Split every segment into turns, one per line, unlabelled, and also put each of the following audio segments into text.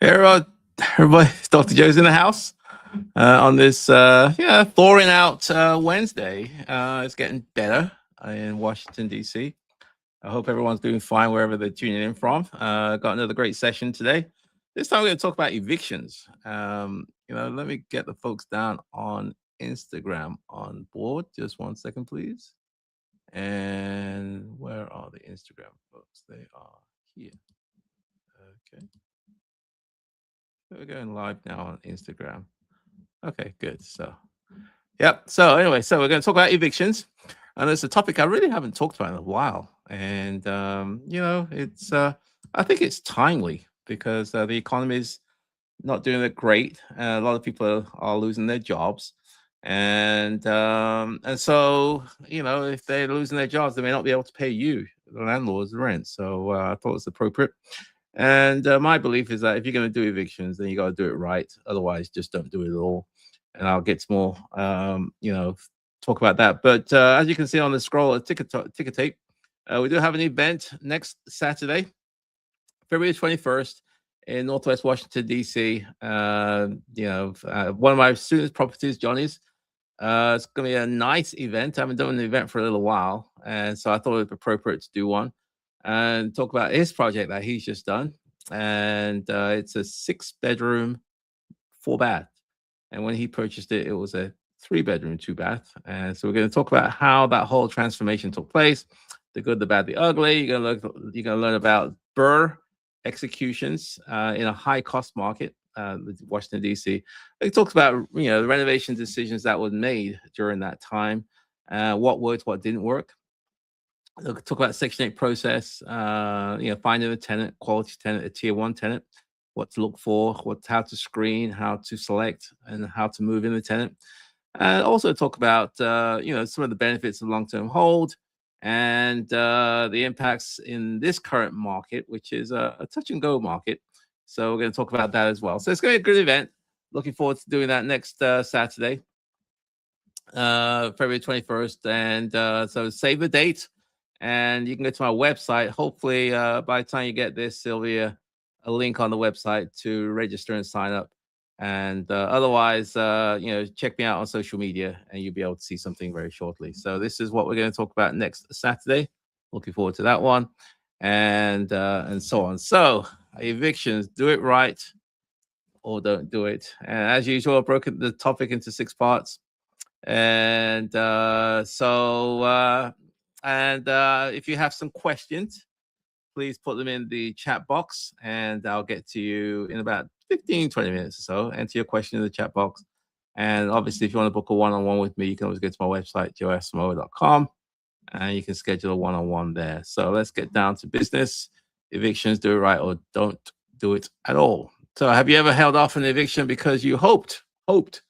Here, everybody, Dr. Joe's in the house on this, thawing out Wednesday. It's getting better in Washington, D.C. I hope everyone's doing fine wherever they're tuning in from. Got another great session today. This time we're going to talk about evictions. Let me get the folks down on Instagram on board. Just 1 second, please. And where are the Instagram folks? They are here. Okay. We're going live now on Instagram. Okay, good. Yep. So anyway, we're going to talk about evictions, and it's a topic I really haven't talked about in a while. And it's I think it's timely because the economy is not doing it great. A lot of people are losing their jobs, and so if they're losing their jobs, they may not be able to pay you, the landlords, the rent. So I thought it's appropriate. And my belief is that if you're going to do evictions, then you got to do it right. Otherwise, just don't do it at all. And I'll get some more, talk about that. But as you can see on the scroll, ticker tape, we do have an event next Saturday, February 21st, in Northwest Washington, D.C. One of my students' properties, Johnny's. It's going to be a nice event. I haven't done an event for a little while, and so I thought it was appropriate to do one and talk about his project that he's just done. And it's a 6-bedroom, 4-bath. And when he purchased it, it was a 3-bedroom, 2-bath. And so we're going to talk about how that whole transformation took place, the good, the bad, the ugly. You're going to learn about BRRRR executions in a high cost market, Washington, D.C. It talks about, the renovation decisions that were made during that time, what worked, what didn't work. They'll talk about Section 8 process, finding a tenant, quality tenant, a tier 1 tenant, what to look for, how to screen, how to select, and how to move in the tenant. And also talk about, some of the benefits of long-term hold and the impacts in this current market, which is a touch-and-go market. So we're going to talk about that as well. So it's going to be a good event. Looking forward to doing that next Saturday, February 21st. And so save the date. And you can go to my website. Hopefully, by the time you get this, there'll be a link on the website to register and sign up. And otherwise, check me out on social media, and you'll be able to see something very shortly. So this is what we're going to talk about next Saturday. Looking forward to that one, and so on. So evictions, do it right or don't do it. And as usual, I broke the topic into 6 parts. And if you have some questions, please put them in the chat box and I'll get to you in about 15-20 minutes or so. Enter your question in the chat box. And obviously, if you want to book a one-on-one with me, you can always go to my website, joesmo.com, and you can schedule a one-on-one there. So let's get down to business. Evictions, do it right or don't do it at all. So have you ever held off an eviction because you hoped the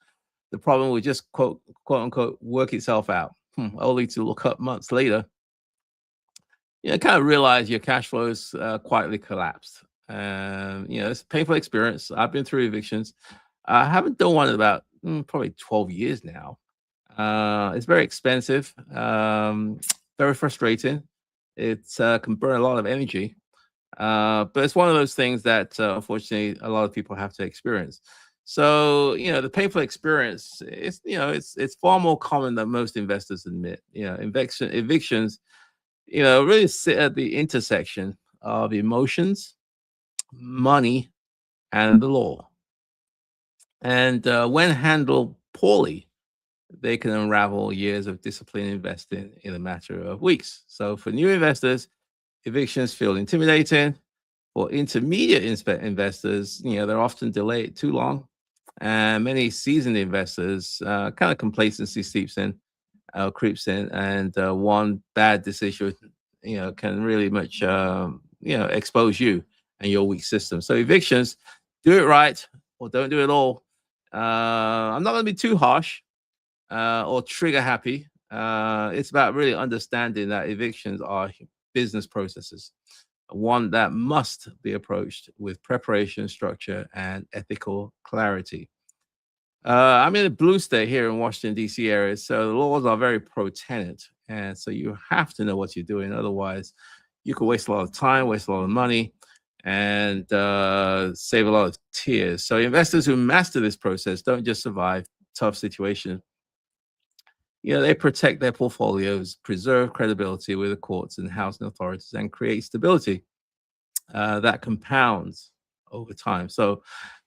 problem would just quote unquote work itself out, only to look up months later, kind of realize your cash flows quietly collapsed. It's a painful experience. I've been through evictions. I haven't done one in about probably 12 years now. It's very expensive, very frustrating. It can burn a lot of energy. But it's one of those things that unfortunately a lot of people have to experience. So the painful experience is it's far more common than most investors admit. Evictions really sit at the intersection of emotions, money, and the law. And when handled poorly, they can unravel years of disciplined investing in a matter of weeks. So for new investors, evictions feel intimidating. For intermediate investors, they're often delayed too long. And many seasoned investors, kind of complacency creeps in, and one bad decision, can really much, expose you and your weak system. So evictions, do it right or don't do it all. I'm not going to be too harsh or trigger happy. It's about really understanding that evictions are business processes, one that must be approached with preparation, structure, and ethical clarity. I'm in a blue state here in Washington, D.C. area, so the laws are very pro-tenant. And so you have to know what you're doing. Otherwise, you could waste a lot of time, waste a lot of money, and save a lot of tears. So investors who master this process don't just survive tough situations. They protect their portfolios, preserve credibility with the courts and housing authorities, and create stability that compounds over time. So,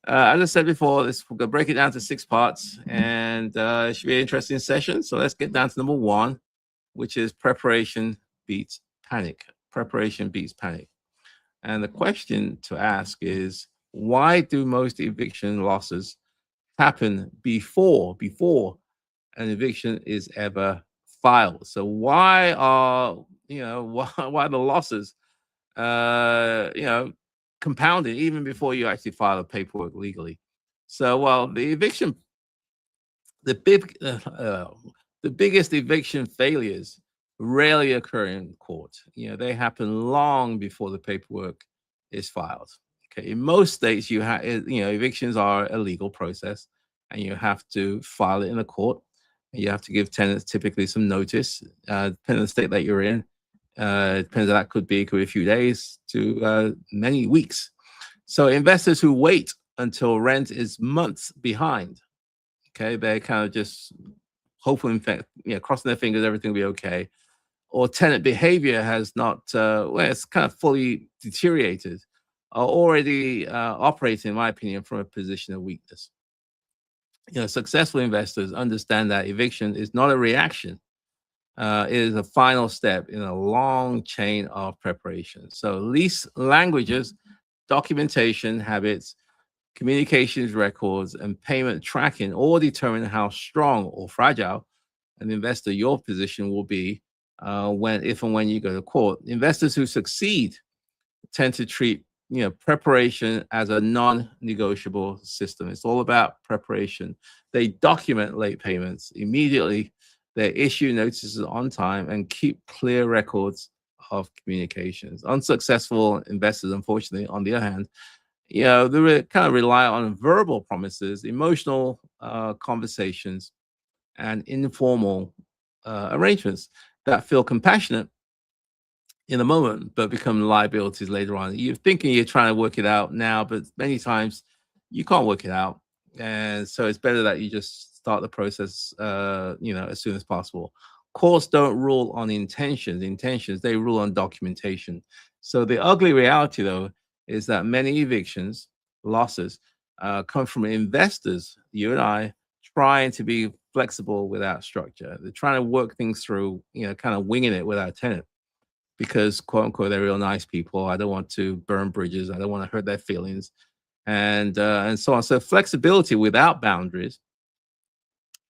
as I said before, we're going to break it down to 6 parts, and it should be an interesting session. So let's get down to number 1, which is preparation beats panic. Preparation beats panic. And the question to ask is, why do most eviction losses happen before an eviction is ever filed? So why are why the losses compounded even before you actually file the paperwork legally? So, well, the big, the biggest eviction failures rarely occur in court. They happen long before the paperwork is filed. Okay, in most states, evictions are a legal process, and you have to file it in a court. And you have to give tenants typically some notice, depending on the state that you're in. Depends on that could be a few days to many weeks. So investors who wait until rent is months behind, okay, they kind of just hopefully, in fact, crossing their fingers, everything will be okay. Or tenant behavior has not, it's kind of fully deteriorated, are already operating, in my opinion, from a position of weakness. Successful investors understand that eviction is not a reaction. It is a final step in a long chain of preparation. So lease languages, documentation habits, communications records, and payment tracking all determine how strong or fragile an investor your position will be if and when you go to court. Investors who succeed tend to treat preparation as a non-negotiable system. It's all about preparation. They document late payments immediately. They issue notices on time and keep clear records of communications. Unsuccessful investors, unfortunately, on the other hand, they kind of rely on verbal promises, emotional conversations, and informal arrangements that feel compassionate in the moment, but become liabilities later on. You're thinking you're trying to work it out now, but many times you can't work it out. And so it's better that you just start the process, as soon as possible. Courts don't rule on intentions, they rule on documentation. So the ugly reality, though, is that many evictions, losses, come from investors, you and I, trying to be flexible without structure. They're trying to work things through, kind of winging it without tenant because, quote unquote, they're real nice people. I don't want to burn bridges. I don't want to hurt their feelings, and so on. So flexibility without boundaries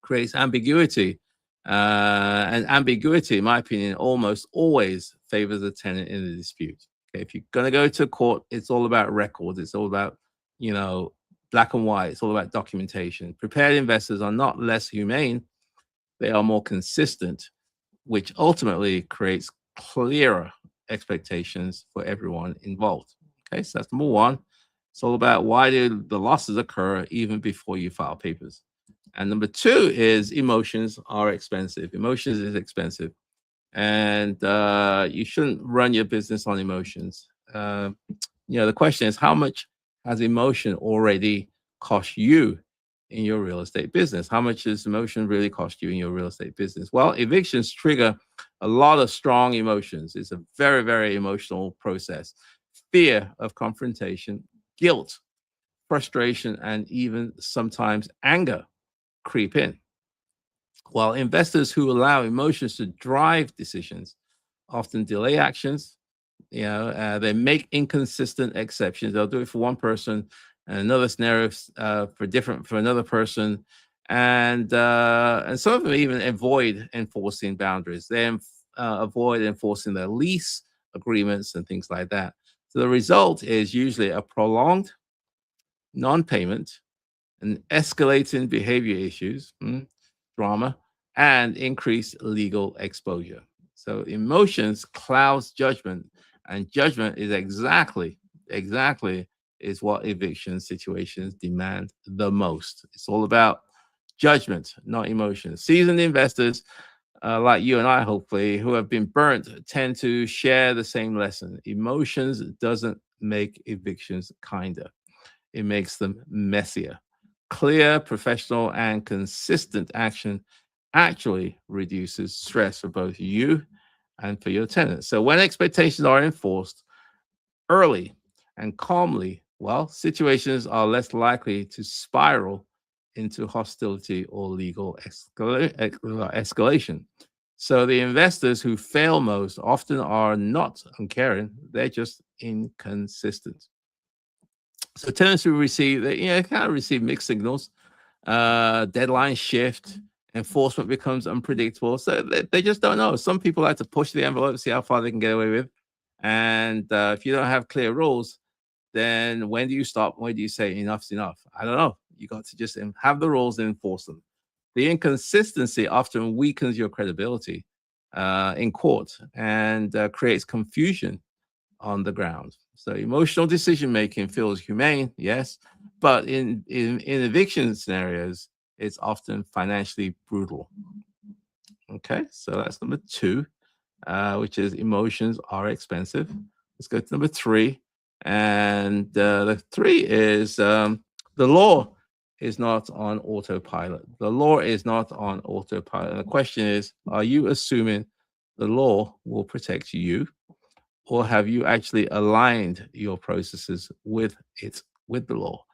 creates ambiguity, and ambiguity, in my opinion, almost always favors the tenant in a dispute. Okay, if you're going to go to court, it's all about records. It's all about black and white. It's all about documentation. Prepared investors are not less humane; they are more consistent, which ultimately creates clearer expectations for everyone involved. Okay, so that's number 1. It's all about why do the losses occur even before you file papers. And number 2 is emotions are expensive. Emotions is expensive, and you shouldn't run your business on emotions. The question is, how much has emotion already cost you in your real estate business? How much does emotion really cost you in your real estate business? Well, evictions trigger a lot of strong emotions. It's a very, very emotional process. Fear of confrontation, guilt, frustration, and even sometimes anger creep in. While investors who allow emotions to drive decisions often delay actions, they make inconsistent exceptions. They'll do it for one person, and another scenario for another person, and some of them even avoid enforcing boundaries. They avoid enforcing their lease agreements and things like that. So the result is usually a prolonged non-payment, and escalating behavior issues, drama, and increased legal exposure. So emotions clouds judgment, and judgment is exactly is what eviction situations demand the most. It's all about judgment, not emotions. Seasoned investors like you and I, hopefully, who have been burnt, tend to share the same lesson. Emotions doesn't make evictions kinder. It makes them messier. Clear, professional, and consistent action actually reduces stress for both you and for your tenants. So when expectations are enforced early and calmly, well, situations are less likely to spiral into hostility or legal escalation. So the investors who fail most often are not uncaring, they're just inconsistent. So tenants who receive, kind of receive mixed signals. Deadline shift, enforcement becomes unpredictable. So they just don't know. Some people like to push the envelope, see how far they can get away with. And if you don't have clear rules, then when do you stop? When do you say enough's enough? I don't know. You got to just have the rules and enforce them. The inconsistency often weakens your credibility in court and creates confusion on the ground. So emotional decision making feels humane, yes, but in eviction scenarios, it's often financially brutal. Okay, so that's number two, which is emotions are expensive. Let's go to number three, and the three is the law is not on autopilot. The law is not on autopilot. And the question is, are you assuming the law will protect you, or have you actually aligned your processes with the law?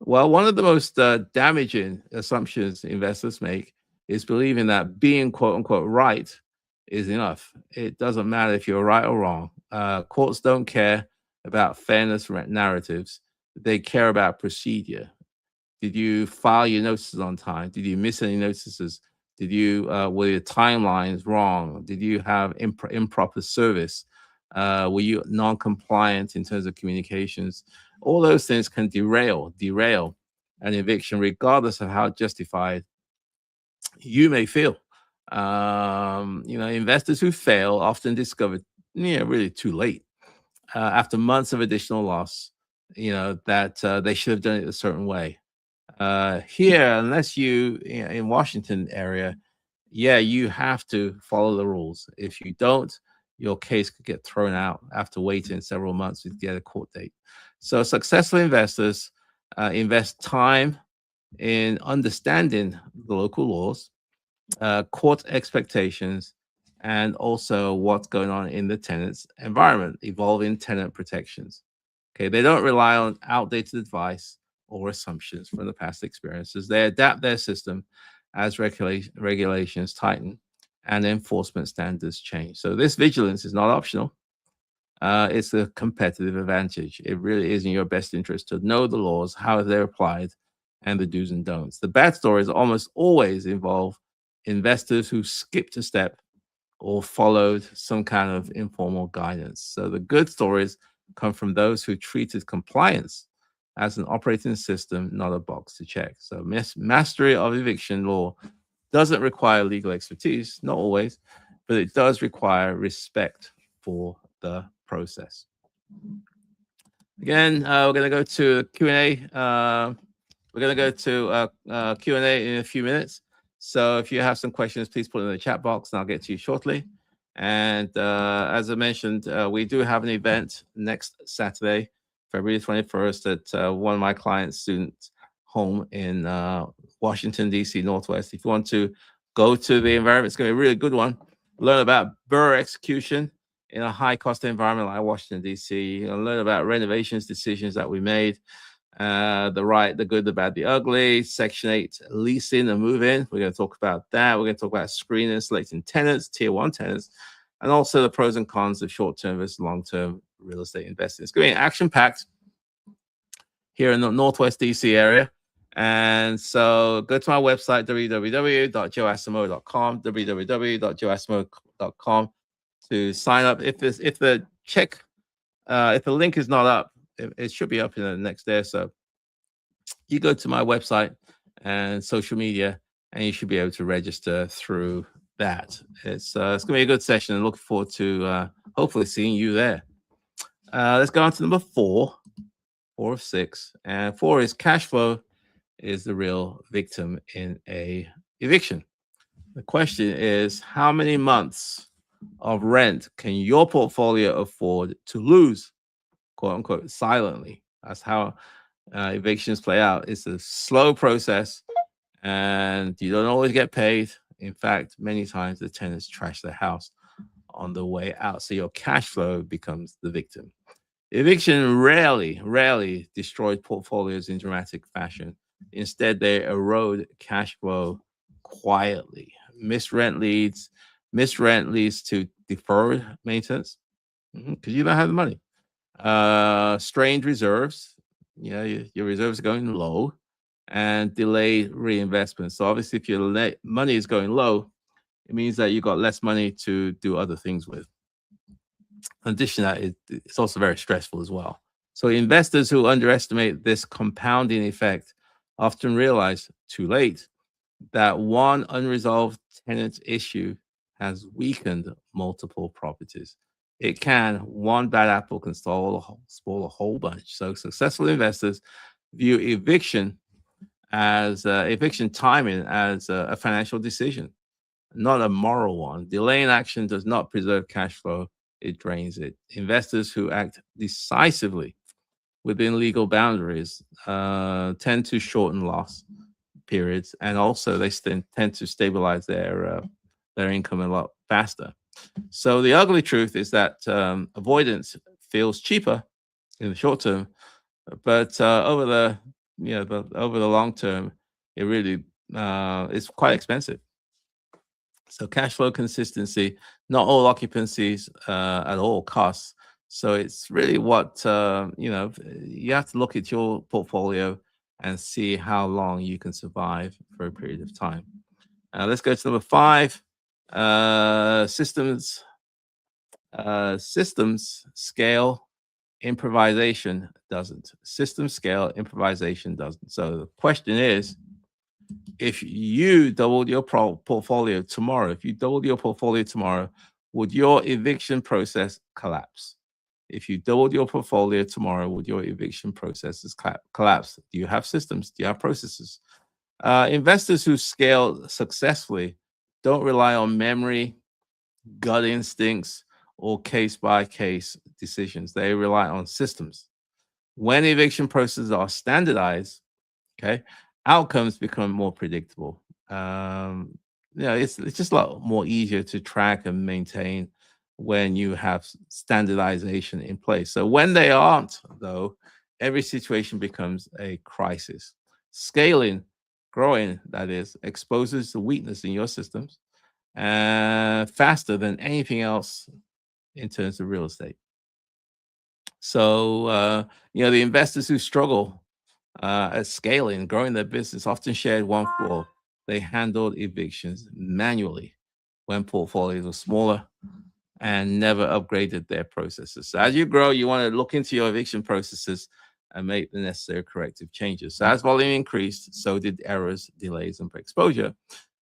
Well, one of the most damaging assumptions investors make is believing that being quote unquote right is enough. It doesn't matter if you're right or wrong. Courts don't care about fairness narratives. They care about procedure. Did you file your notices on time? Did you miss any notices? Did you were your timelines wrong? Did you have improper service? Were you non-compliant in terms of communications? All those things can derail an eviction, regardless of how justified you may feel. Investors who fail often discover, really too late, after months of additional loss, that they should have done it a certain way. Here, unless in Washington area, yeah, you have to follow the rules. If you don't, your case could get thrown out after waiting several months to get a court date. So successful investors invest time in understanding the local laws, court expectations, and also what's going on in the tenant's environment, evolving tenant protections. Okay, they don't rely on outdated advice or assumptions from the past experiences. They adapt their system as regulations tighten and enforcement standards change. So this vigilance is not optional. It's a competitive advantage. It really is in your best interest to know the laws, how they're applied, and the do's and don'ts. The bad stories almost always involve investors who skipped a step or followed some kind of informal guidance. So the good stories come from those who treated compliance as an operating system, not a box to check. So mastery of eviction law doesn't require legal expertise, not always, but it does require respect for the process. Again, we're going to go to Q&A. We're going to go to Q&A in a few minutes. So if you have some questions, please put it in the chat box and I'll get to you shortly. And as I mentioned, we do have an event next Saturday, February 21st at one of my clients' students' home in Washington, D.C., Northwest. If you want to go to the environment, it's going to be a really good one. Learn about borough execution in a high-cost environment like Washington, D.C. Learn about renovations decisions that we made, the right, the good, the bad, the ugly, Section 8 leasing and move-in. We're going to talk about that. We're going to talk about screening and selecting tenants, Tier 1 tenants, and also the pros and cons of short-term versus long-term real estate investing. It's going to be action-packed here in the Northwest DC area. And so go to my website, www.joeasimo.com, www.joeasimo.com to sign up. If the link is not up, it should be up in the next day or so. You go to my website and social media, and you should be able to register through that. It's going to be a good session, and looking forward to hopefully seeing you there. Let's go on to number 4 of 6, and 4 is cash flow is the real victim in a eviction. The question is, how many months of rent can your portfolio afford to lose? quote unquote, silently. That's how evictions play out. It's a slow process, and you don't always get paid. In fact, many times the tenants trash the house on the way out, so your cash flow becomes the victim. Eviction rarely destroys portfolios in dramatic fashion. Instead, they erode cash flow quietly. Missed rent leads, missed rent leads to deferred maintenance because you don't have the money. Strained reserves, your reserves are going low, and delayed reinvestment. So obviously, if your money is going low, it means that you got less money to do other things with. In addition to that, it's also very stressful as well. So investors who underestimate this compounding effect often realize too late that one unresolved tenant issue has weakened multiple properties. One bad apple can spoil a whole bunch. So successful investors view eviction timing as a financial decision, not a moral one. Delaying action does not preserve cash flow, it drains it. Investors who act decisively within legal boundaries tend to shorten loss periods, and also they tend to stabilize their income a lot faster. So the ugly truth is that avoidance feels cheaper in the short term, but over the long term, it really is quite expensive. So cash flow consistency, not all occupancies at all costs. So it's really what you have to look at your portfolio and see how long you can survive for a period of time. Let's go to number 5. Systems systems scale, improvisation doesn't. System scale, improvisation doesn't. So the question is, if you doubled your portfolio tomorrow, would your eviction process collapse? If you doubled your portfolio tomorrow, would your eviction processes collapse? Do you have systems? Do you have processes? Investors who scale successfully don't rely on memory, gut instincts, or case by case decisions. They rely on systems. When eviction processes are standardized, okay, outcomes become more predictable. It's just a lot more easier to track and maintain when you have standardization in place. So when they aren't, though, every situation becomes a crisis. Scaling, growing, that is, exposes the weakness in your systems faster than anything else in terms of real estate. So, the investors who struggle at scaling, growing their business, often shared one flaw. They handled evictions manually when portfolios were smaller and never upgraded their processes. So as you grow, you want to look into your eviction processes and make the necessary corrective changes. So as volume increased, so did errors, delays, and exposure.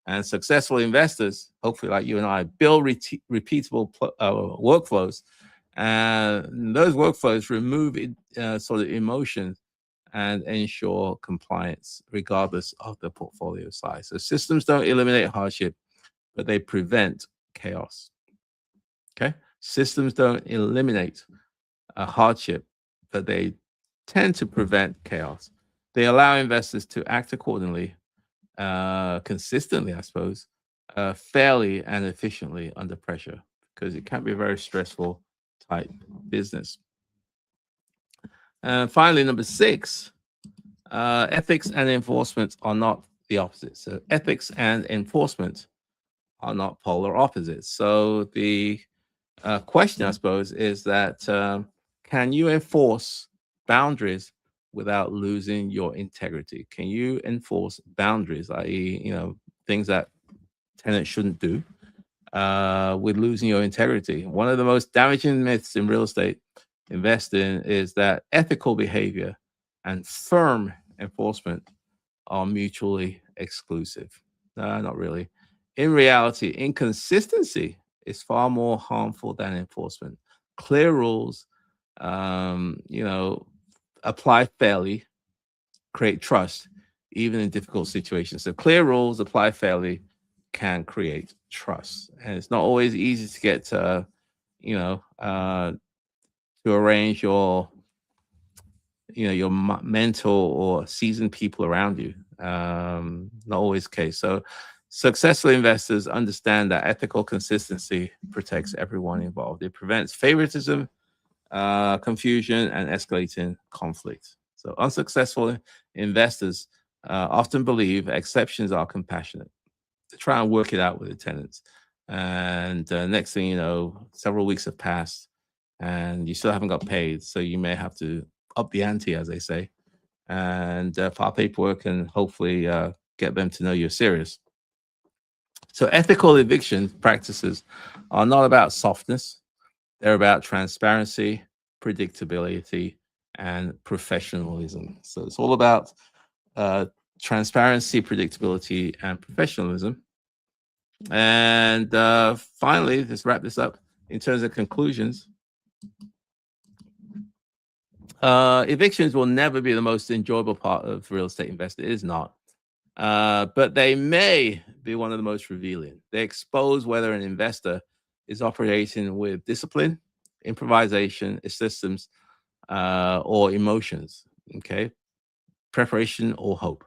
And successful investors, hopefully like you and I, build repeatable workflows. And those workflows remove sort of emotion and ensure compliance regardless of the portfolio size. So systems don't eliminate hardship, but they prevent chaos. Okay? Systems don't eliminate a hardship, but they tend to prevent chaos. They allow investors to act accordingly, consistently, I suppose, fairly and efficiently under pressure, because it can be a very stressful type business. And finally, number 6, ethics and enforcement are not the opposite. So ethics and enforcement are not polar opposites. So the question, I suppose, is that can you enforce boundaries without losing your integrity? Can you enforce boundaries, i.e., things that tenants shouldn't do, with losing your integrity? One of the most damaging myths in real estate investing is that ethical behavior and firm enforcement are mutually exclusive. No, not really. In reality, inconsistency is far more harmful than enforcement. Clear rules, apply fairly, create trust, even in difficult situations. So clear rules apply fairly can create trust, and it's not always easy to get to arrange your your mentor or seasoned people around you. Not always the case. So successful investors understand that ethical consistency protects everyone involved. It prevents favoritism, confusion, and escalating conflict. So unsuccessful investors often believe exceptions are compassionate. They try and work it out with the tenants. And next thing you know, several weeks have passed and you still haven't got paid. So you may have to up the ante, as they say, and file paperwork and hopefully get them to know you're serious. So ethical eviction practices are not about softness. They're about transparency, predictability, and professionalism. So it's all about uh, transparency, predictability, and professionalism. And finally, let's wrap this up in terms of conclusions. Evictions will never be the most enjoyable part of real estate investing. It is not. But they may be one of the most revealing. They expose whether an investor is operating with discipline, improvisation, systems, or emotions, okay? Preparation or hope.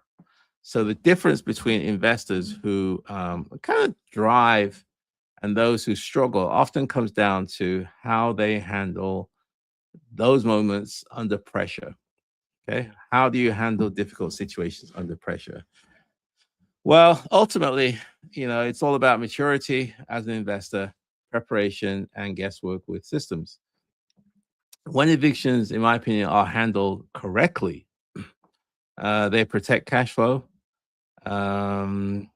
So the difference between investors who kind of drive and those who struggle often comes down to how they handle those moments under pressure. Okay. How do you handle difficult situations under pressure? Well, ultimately, it's all about maturity as an investor, preparation, and guesswork with systems. When evictions, in my opinion, are handled correctly, they protect cash flow, um,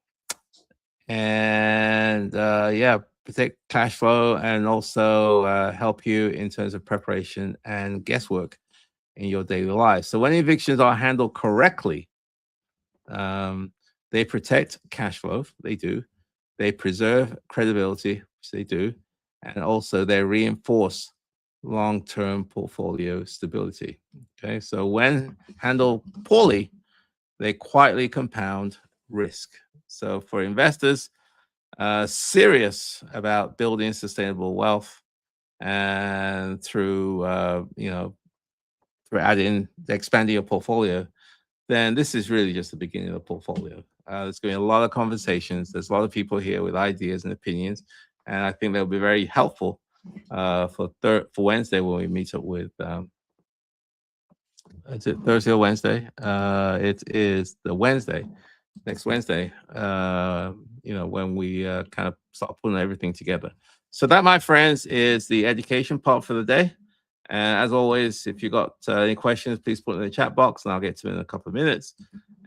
and yeah, protect cash flow and also help you in terms of preparation and guesswork in your daily life. So when evictions are handled correctly, um, they protect cash flow. They do. They preserve credibility, which they do, and also they reinforce long-term portfolio stability. Okay, so when handled poorly, they quietly compound risk. So for investors serious about building sustainable wealth and through adding expanding your portfolio, then this is really just the beginning of the portfolio. There's going to be a lot of conversations. There's a lot of people here with ideas and opinions, and I think they'll be very helpful for Wednesday when we meet up with. Is it Thursday or Wednesday? It is the Wednesday, next Wednesday. When we kind of start putting everything together. So that, my friends, is the education part for the day. And as always, if you got any questions, please put it in the chat box, and I'll get to it in a couple of minutes.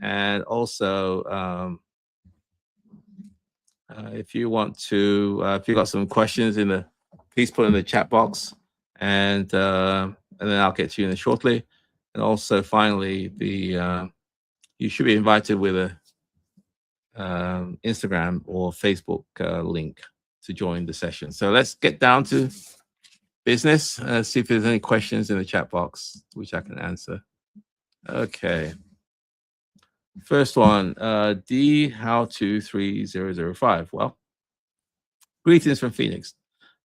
And also, if you want to, if you got some questions please put it in the chat box, and then I'll get to you in shortly. And also, finally, you should be invited with a Instagram or Facebook link to join the session. So let's get down to business. See if there's any questions in the chat box, which I can answer. Okay. First one, D how to 3005. Well, greetings from Phoenix.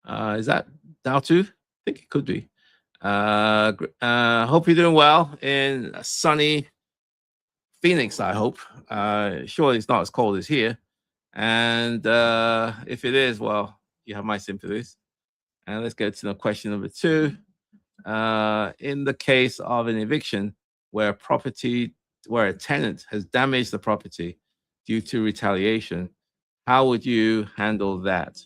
Is that how to? I think it could be. Hope you're doing well in sunny Phoenix, I hope. Surely it's not as cold as here. And if it is, well, you have my sympathies. And let's get to the question number 2. In the case of an eviction where a tenant has damaged the property due to retaliation, how would you handle that?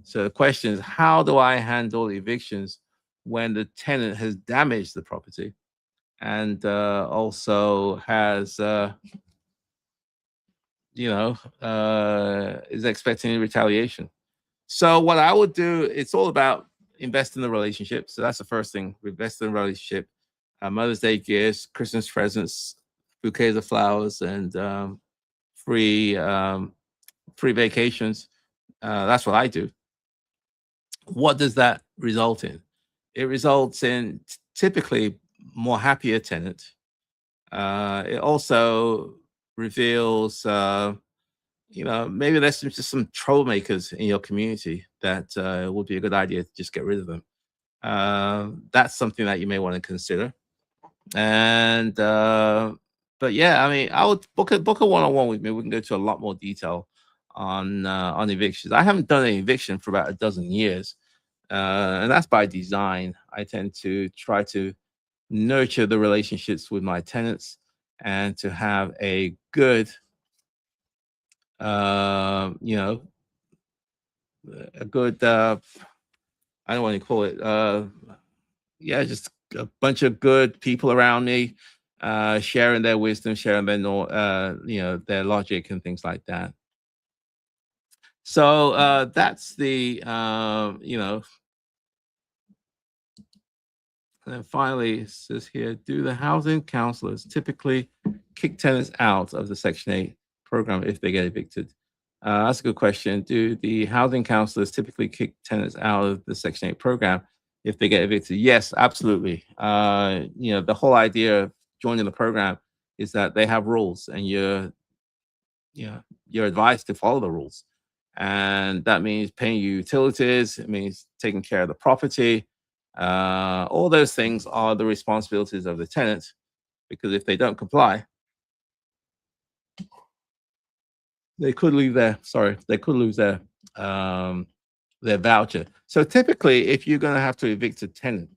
So the question is, how do I handle evictions when the tenant has damaged the property and also has is expecting retaliation? So what I would do, it's all about invest in the relationship. So that's the first thing. Invest in the relationship. Mother's Day gifts, Christmas presents, bouquets of flowers, and free vacations. That's what I do. What does that result in? It results in typically more happier tenants. It also reveals maybe there's just some troublemakers in your community that would be a good idea to just get rid of them. That's something that you may want to consider. And but yeah, I mean, I would book a one-on-one with me. We can go to a lot more detail on evictions. I haven't done an eviction for about a dozen years, and that's by design. I tend to try to nurture the relationships with my tenants and to have a good, you know, a good, I don't want to call it, yeah, just a bunch of good people around me, sharing their wisdom, sharing their, their logic and things like that. So that's the, and then finally, it says here, do the housing counselors typically kick tenants out of the Section 8 program if they get evicted? That's a good question. Do the housing counselors typically kick tenants out of the Section 8 program if they get evicted? Yes, absolutely. The whole idea of joining the program is that they have rules and you're advised to follow the rules. And that means paying your utilities, it means taking care of the property. All those things are the responsibilities of the tenant because if they don't comply, they could lose um, their voucher. So typically, if you're going to have to evict a tenant,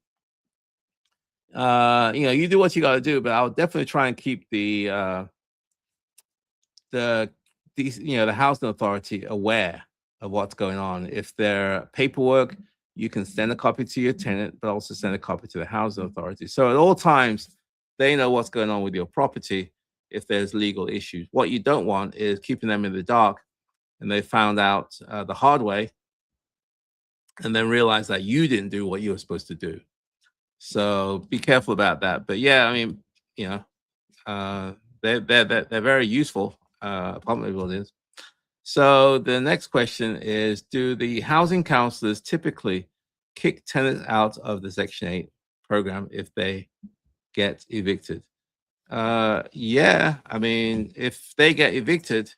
you do what you got to do, but I'll definitely try and keep the the housing authority aware of what's going on. If there paperwork, you can send a copy to your tenant, but also send a copy to the housing authority. So at all times, they know what's going on with your property if there's legal issues. What you don't want is keeping them in the dark and they found out the hard way and then realize that you didn't do what you were supposed to do. So be careful about that. But yeah, I mean, you know, uh, they're very useful apartment buildings. So the next question is, do the housing counselors typically kick tenants out of the Section 8 program if they get evicted? Yeah, I mean, if they get evicted,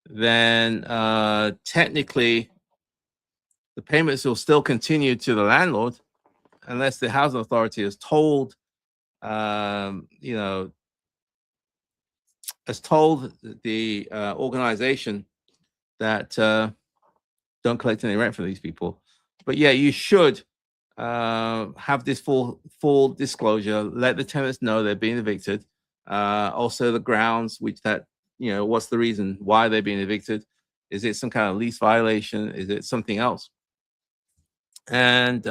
then technically the payments will still continue to the landlord unless the housing authority is told, um, you know, has told the organization that don't collect any rent from these people. But yeah, you should have this full disclosure. Let the tenants know they're being evicted. Also, the grounds, which that what's the reason why they're being evicted? Is it some kind of lease violation? Is it something else? And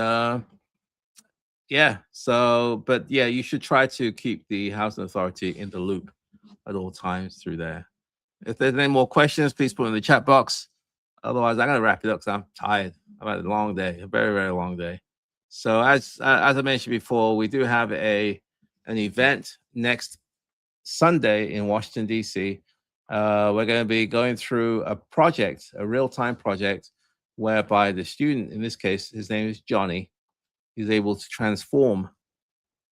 yeah, so but yeah, you should try to keep the housing authority in the loop at all times through there. If there's any more questions, please put in the chat box. Otherwise, I'm gonna wrap it up because I'm tired. I've had a long day, a very, very long day. So as I mentioned before, we do have an event next Sunday in Washington D.C. We're going to be going through a project, a real-time project, whereby the student, in this case, his name is Johnny, is able to transform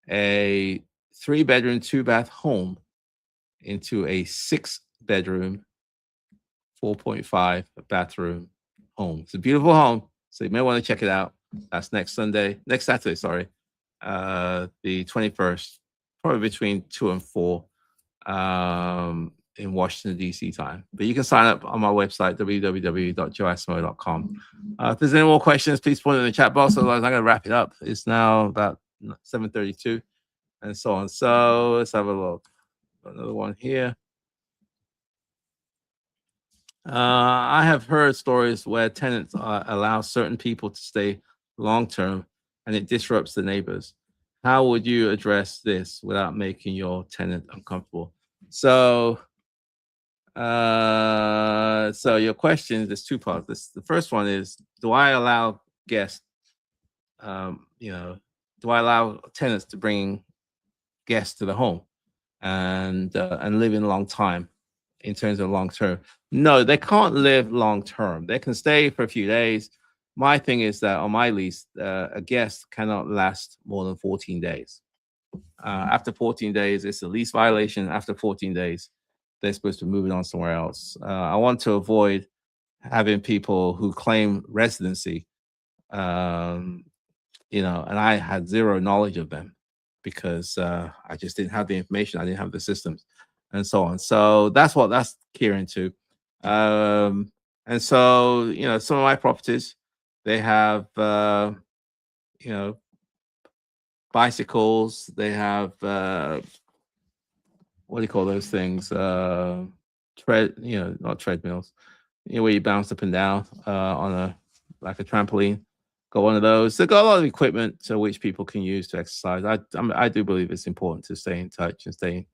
a 3-bedroom, 2-bath home into a 6-bedroom 4.5 bathroom home. It's a beautiful home, so you may want to check it out. That's next Saturday, sorry, the 21st, probably between 2 and 4 in Washington, D.C. time. But you can sign up on my website, www.joasmo.com. If there's any more questions, please put it in the chat box. Otherwise, I'm going to wrap it up. It's now about 7:32 and so on. So let's have a look. Another one here. I have heard stories where tenants allow certain people to stay long term and it disrupts the neighbors. How would you address this without making your tenant uncomfortable? So, your question, there's two parts. The first one is, do I allow guests, um, you know, do I allow tenants to bring guests to the home and live in a long time in terms of long term? No, they can't live long term. They can stay for a few days. My thing is that on my lease, a guest cannot last more than 14 days. After 14 days, it's a lease violation. After 14 days, they're supposed to move it on somewhere else. I want to avoid having people who claim residency, and I had zero knowledge of them because I just didn't have the information, I didn't have the systems, and so on. So that's what that's key into. And so, some of my properties, they have, you know, bicycles, they have, what do you call those things? Not treadmills, where you bounce up and down on like a trampoline. Got one of those. They've got a lot of equipment which people can use to exercise. I do believe it's important to stay in touch and stay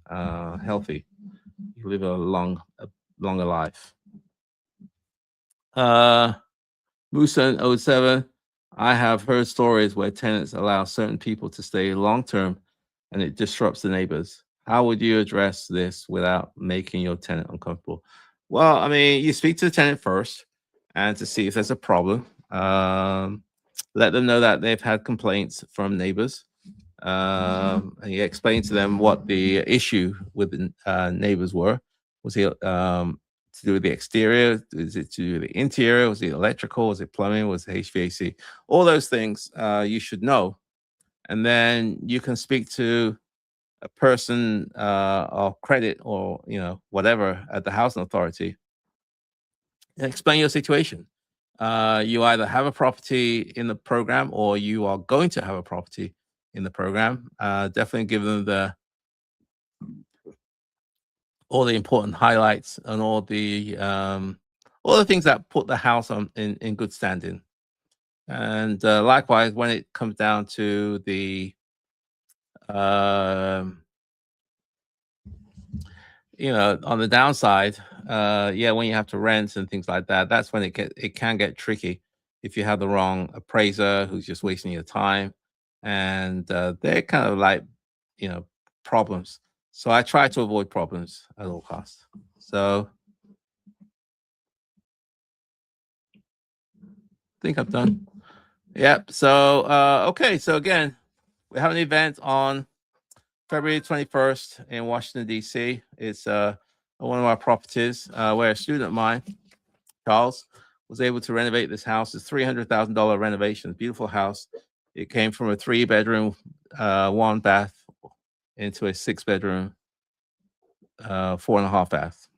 healthy. You live a longer life. Musa07, I have heard stories where tenants allow certain people to stay long term and it disrupts the neighbors. How would you address this without making your tenant uncomfortable? Well, I mean, you speak to the tenant first and to see if there's a problem. Let them know that they've had complaints from neighbors. And you explain to them what the issue with the neighbors were. Was it to do with the exterior? Is it to do with the interior? Was it electrical? Was it plumbing? Was it HVAC? All those things you should know. And then you can speak to a person of credit or whatever at the housing authority and explain your situation. You either have a property in the program or you are going to have a property in the program. Definitely give them all the important highlights and all the things that put the house in good standing. And likewise, when it comes down to the on the downside, when you have to rent and things like that, that's when it can get tricky if you have the wrong appraiser who's just wasting your time, and they're kind of like problems. So I try to avoid problems at all costs. So I think I'm done. Yep. So okay. So again, we have an event on February 21st in Washington, D.C. It's one of our properties where a student of mine, Charles, was able to renovate this house. It's $300,000 renovation. Beautiful house. It came from a 3-bedroom, 1 bath into a 6-bedroom, 4.5 bath.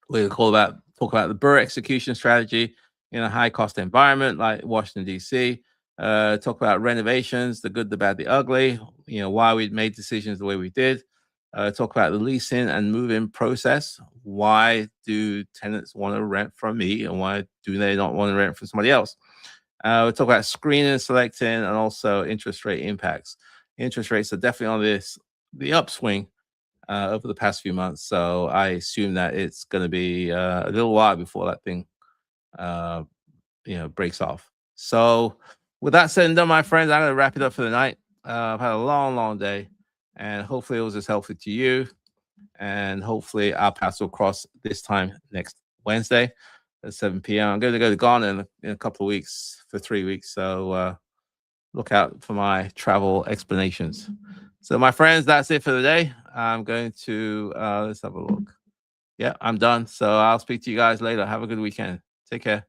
We'll talk about the BRRRR execution strategy in a high-cost environment like Washington, D.C. Talk about renovations, the good, the bad, the ugly, why we made decisions the way we did. Talk about the leasing and move-in process. Why do tenants want to rent from me and why do they not want to rent from somebody else? We'll talk about screening, selecting, and also interest rate impacts. Interest rates are definitely on the upswing over the past few months. So I assume that it's going to be a little while before that thing, breaks off. So with that said and done, my friends, I'm going to wrap it up for the night. I've had a long, long day, and hopefully it was as helpful to you. And hopefully I'll pass across this time next Wednesday at 7 p.m. I'm going to go to Ghana in a couple of weeks for 3 weeks. So look out for my travel explanations. So my friends, that's it for the day. I'm going to, let's have a look. Yeah, I'm done. So I'll speak to you guys later. Have a good weekend. Take care.